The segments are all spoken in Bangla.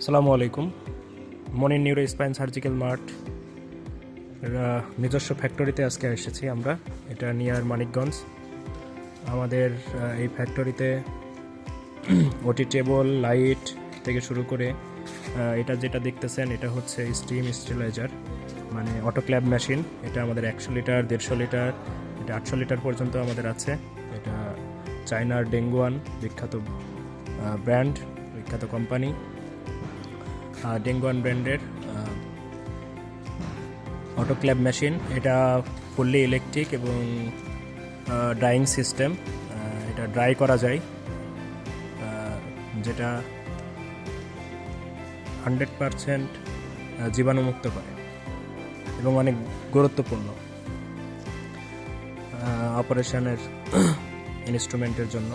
আসসালামু আলাইকুম। মনির নিউরো স্পাইন সার্জিক্যাল মার্ট নিজস্ব ফ্যাক্টরিতে আজকে এসেছি আমরা। এটা নিয়ার মানিকগঞ্জ। আমাদের এই ফ্যাক্টরিতে ওটি টেবল, লাইট থেকে শুরু করে এটা যেটা দেখতেছেন এটা হচ্ছে স্টিম স্টেরিলাইজার, মানে অটোক্ল্যাভ মেশিন। এটা আমাদের 100 লিটার, 150 লিটার, এটা 800 লিটার পর্যন্ত আমাদের আছে। এটা চায়নার ডেঙ্গুয়ান বিখ্যাত ব্র্যান্ড, বিখ্যাত কোম্পানি ডেঙ্গুয়ান ব্র্যান্ডের অটোক্ল্যাভ মেশিন। এটা ফুললি ইলেকট্রিক এবং ড্রাইং সিস্টেম। এটা ড্রাই করা যায়, যেটা 100% জীবাণুমুক্ত করে এবং অনেক গুরুত্বপূর্ণ অপারেশনের ইনস্ট্রুমেন্টের জন্য।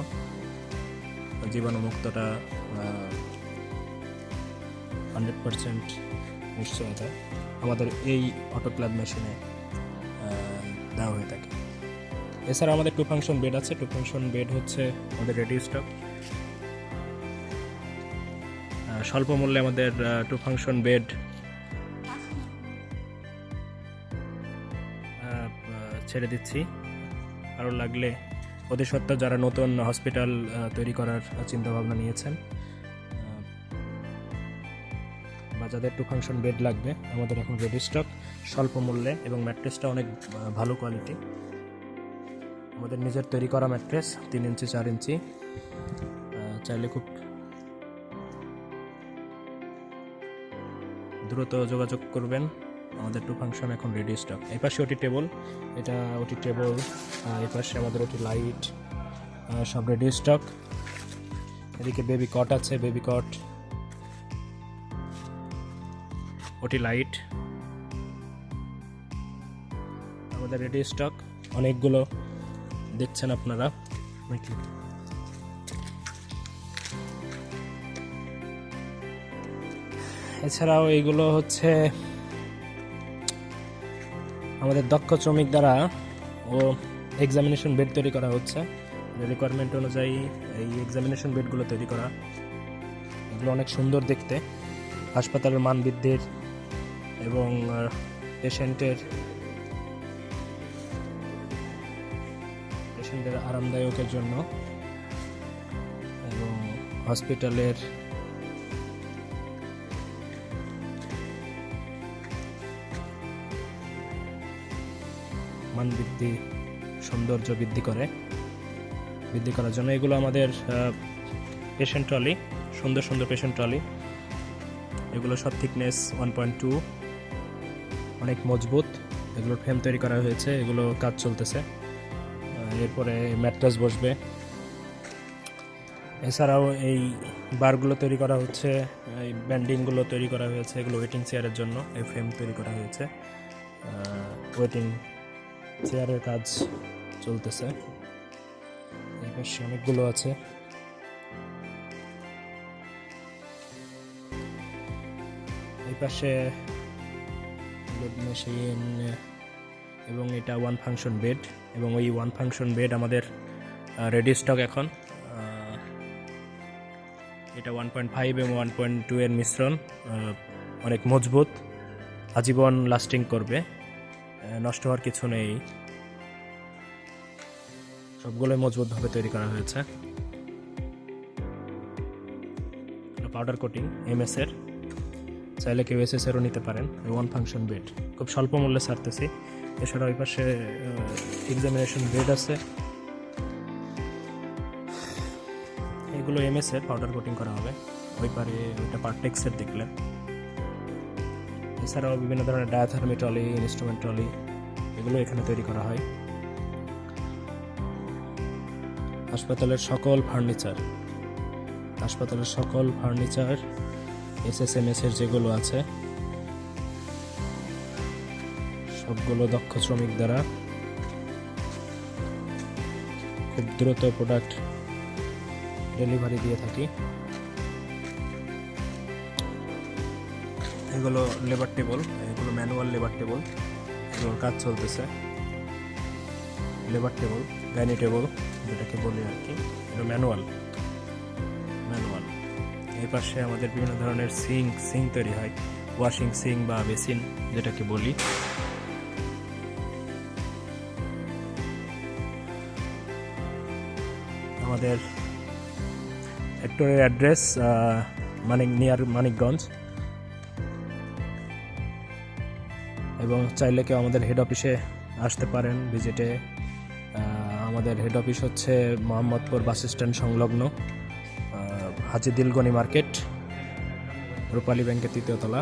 জীবাণুমুক্তটা 100% নিশ্চয়তা আমাদের এই অটোক্ল্যাভ মেশিনে দেওয়া হয়ে থাকে। এছাড়া আমাদের 2 ফাংশন বেড আছে। 2 ফাংশন বেড হচ্ছে আমাদের রেডি স্টক। স্বল্প মূল্যে আমাদের 2 ফাংশন বেড ছেড়ে দিচ্ছি। আরও লাগলে অতি সত্ত্বর যারা নতুন হসপিটাল তৈরি করার চিন্তাভাবনা নিয়েছেন বা যাদের 2 ফাংশন বেড লাগবে, আমাদের এখন রেডি স্টক স্বল্প মূল্যে, এবং ম্যাট্রেসটা অনেক ভালো কোয়ালিটি। আমাদের নিজের তৈরি করা ম্যাট্রেস 3 ইঞ্চি 4 ইঞ্চি। চাইলে খুব দ্রুত যোগাযোগ করবেন। আমাদের 2 ফাংশন এখন রেডি স্টক। এই পাশে ওটি টেবল, এটা ওটি টেবল। এই পাশে আমাদের ওটি লাইট, সব রেডি স্টক। এদিকে বেবি কট আছে, বেবি কট, ওটি লাইট আমাদের রেডি স্টক অনেকগুলো দেখছেন আপনারা। এছাড়াও এইগুলো হচ্ছে আমাদের দক্ষ শ্রমিক দ্বারা ও এক্সামিনেশন বেড তৈরি করা হচ্ছে। রিকোয়ারমেন্ট অনুযায়ী এই এক্সামিনেশন বেডগুলো তৈরি করা। এগুলো অনেক সুন্দর দেখতে, হাসপাতালের মান বৃদ্ধির এবং পেশেন্টের আরামদায়কের জন্য এবং হসপিটালের মান বৃদ্ধি, সৌন্দর্য বৃদ্ধি করার জন্য এগুলো আমাদের পেশেন্ট ট্রলি, সুন্দর সুন্দর পেশেন্ট ট্রলি। এগুলো সব থিকনেস 1.2, অনেক মজবুত। এগুলোর ফ্রেম তৈরি করা হয়েছে, এগুলো কাজ চলতেছে। এরপরে ম্যাট্রেস বসবে। এছাড়াও এই বারগুলো তৈরি করা হচ্ছে, এই ব্যান্ডিংগুলো তৈরি করা হয়েছে, এগুলো ওয়েটিং চেয়ারের জন্য এই ফ্রেম তৈরি করা হয়েছে। ওয়েটিং চেয়ারের কাজ চলতেছে। এই পাশে অনেকগুলো আছে। এই পাশে মেশিন এবং এটা 1 ফাংশন বেড, এবং ওই 1 ফাংশন বেড আমাদের রেডি স্টক এখন। এটা 1.5 এবং 1.2 এর মিশ্রণ, অনেক মজবুত, আজীবন লাস্টিং করবে, নষ্ট হওয়ার কিছু নেই। সবগুলোই মজবুতভাবে তৈরি করা হয়েছে। পাউডার কোটিং MS এর, চাইলে কেউ SS এরও নিতে পারেন। 1 ফাংশন বেড খুব স্বল্প মূল্যে ছাড়তেছি। এছাড়া ওই পাশে এক্সামিনেশন বেড আছে, এগুলো MS এর, পাউডার কোটিং করা হবে। ওই পারে ওইটা পার্টেক্সের দেখলেন। এছাড়াও বিভিন্ন ধরনের ডায়াথার্মি ট্রলি, ইনস্ট্রুমেন্ট ট্রলি, এগুলো এখানে তৈরি করা হয়। হাসপাতালের সকল ফার্নিচার SSMS এর যেগুলো আছে সবগুলো দক্ষ শ্রমিক দ্বারা খুব দ্রুত প্রোডাক্ট ডেলিভারি দিয়ে থাকি। এগুলো লেবার টেবল, এগুলো ম্যানুয়াল লেবার টেবল, এগুলোর কাজ চলতেছে। লেবার টেবল, ডাইনিং টেবল যেটাকে বলি আর কি, এটা ম্যানুয়াল। এই পাশে আমাদের বিভিন্ন ধরনের সিঙ্ক তৈরি হয়, ওয়াশিং সিঙ্ক বা বেসিন যেটাকে বলি। আমাদের ফ্যাক্টরির অ্যাড্রেস নিয়ার মানিকগঞ্জ, এবং চাইলে কেউ আমাদের হেড অফিসে আসতে পারেন ভিজিটে। আমাদের হেড অফিস হচ্ছে মোহাম্মদপুর বাস স্ট্যান্ড সংলগ্ন হাজী দিলগনি মার্কেট, রূপালী ব্যাংকের 3য় তলা।